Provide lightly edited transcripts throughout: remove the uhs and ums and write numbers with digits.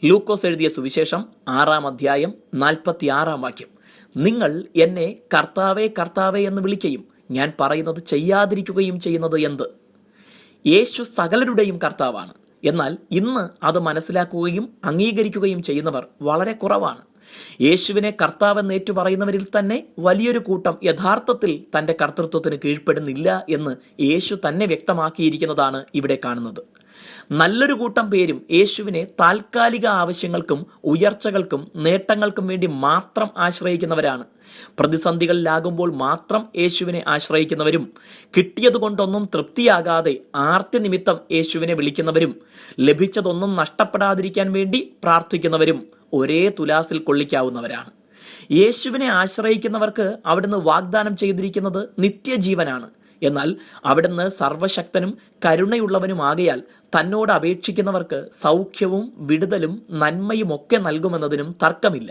ലൂക്കോസ് എഴുതിയ സുവിശേഷം 6-ാം അധ്യായം 46-ാം വാക്യം. നിങ്ങൾ എന്നെ കർത്താവേ കർത്താവേ എന്ന് വിളിക്കുകയും ഞാൻ പറയുന്നത് ചെയ്യാതിരിക്കുകയും ചെയ്യുന്നത് എന്ത്? യേശു സകലരുടെയും കർത്താവാണ്. എന്നാൽ ഇന്ന് അത് മനസ്സിലാക്കുകയും അംഗീകരിക്കുകയും ചെയ്യുന്നവർ വളരെ കുറവാണ്. യേശുവിനെ കർത്താവെന്ന് ഏറ്റുപറയുന്നവരിൽ തന്നെ വലിയൊരു കൂട്ടം യഥാർത്ഥത്തിൽ തൻ്റെ കർത്തൃത്വത്തിന് കീഴ്പ്പെടുന്നില്ല എന്ന് യേശു തന്നെ വ്യക്തമാക്കിയിരിക്കുന്നതാണ് ഇവിടെ കാണുന്നത്. നല്ലൊരു കൂട്ടം പേരും യേശുവിനെ താൽക്കാലിക ആവശ്യങ്ങൾക്കും ഉയർച്ചകൾക്കും നേട്ടങ്ങൾക്കും വേണ്ടി മാത്രം ആശ്രയിക്കുന്നവരാണ്. പ്രതിസന്ധികളിലാകുമ്പോൾ മാത്രം യേശുവിനെ ആശ്രയിക്കുന്നവരും, കിട്ടിയതുകൊണ്ടൊന്നും തൃപ്തിയാകാതെ ആർത്തി നിമിത്തം യേശുവിനെ വിളിക്കുന്നവരും, ലഭിച്ചതൊന്നും നഷ്ടപ്പെടാതിരിക്കാൻ വേണ്ടി പ്രാർത്ഥിക്കുന്നവരും ഒരേ തുലാസിൽ കൊള്ളിക്കാവുന്നവരാണ്. യേശുവിനെ ആശ്രയിക്കുന്നവർക്ക് അവിടുന്ന് വാഗ്ദാനം ചെയ്തിരിക്കുന്നത് നിത്യജീവനാണ്. എന്നാൽ അവിടുന്ന് സർവശക്തനും കരുണയുള്ളവനുമാകയാൽ തന്നോട് അപേക്ഷിക്കുന്നവർക്ക് സൗഖ്യവും വിടുതലും നന്മയുമൊക്കെ നൽകുമെന്നതിനും തർക്കമില്ല.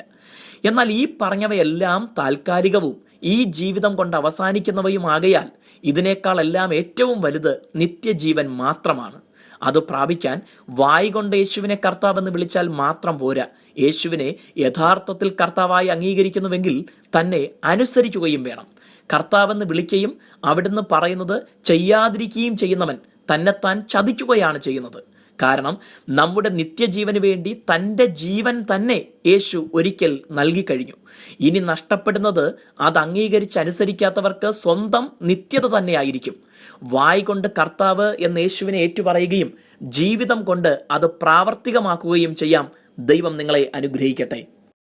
എന്നാൽ ഈ പറഞ്ഞവയെല്ലാം താൽക്കാലികവും ഈ ജീവിതം കൊണ്ട് അവസാനിക്കുന്നവയുമാകയാൽ ഇതിനേക്കാളെല്ലാം ഏറ്റവും വലുത് നിത്യജീവൻ മാത്രമാണ്. അത് പ്രാപിക്കാൻ വായ് കൊണ്ട് യേശുവിനെ കർത്താവെന്ന് വിളിച്ചാൽ മാത്രം പോരാ. യേശുവിനെ യഥാർത്ഥത്തിൽ കർത്താവായി അംഗീകരിക്കുന്നുവെങ്കിൽ തന്നെ അനുസരിക്കുകയും വേണം. കർത്താവെന്ന് വിളിക്കുകയും അവിടുന്ന് പറയുന്നത് ചെയ്യാതിരിക്കുകയും ചെയ്യുന്നവൻ തന്നെത്താൻ ചതിക്കുകയാണ് ചെയ്യുന്നത്. കാരണം നമ്മുടെ നിത്യജീവന് വേണ്ടി തൻ്റെ ജീവൻ തന്നെ യേശു ഒരിക്കൽ നൽകിക്കഴിഞ്ഞു. ഇനി നഷ്ടപ്പെടുന്നത് അത് അംഗീകരിച്ചനുസരിക്കാത്തവർക്ക് സ്വന്തം നിത്യത തന്നെയായിരിക്കും. വായ് കൊണ്ട് കർത്താവ് എന്ന് യേശുവിനെ ഏറ്റുപറയുകയും ജീവിതം കൊണ്ട് അത് പ്രാവർത്തികമാക്കുകയും ചെയ്യാം. ദൈവം നിങ്ങളെ അനുഗ്രഹിക്കട്ടെ.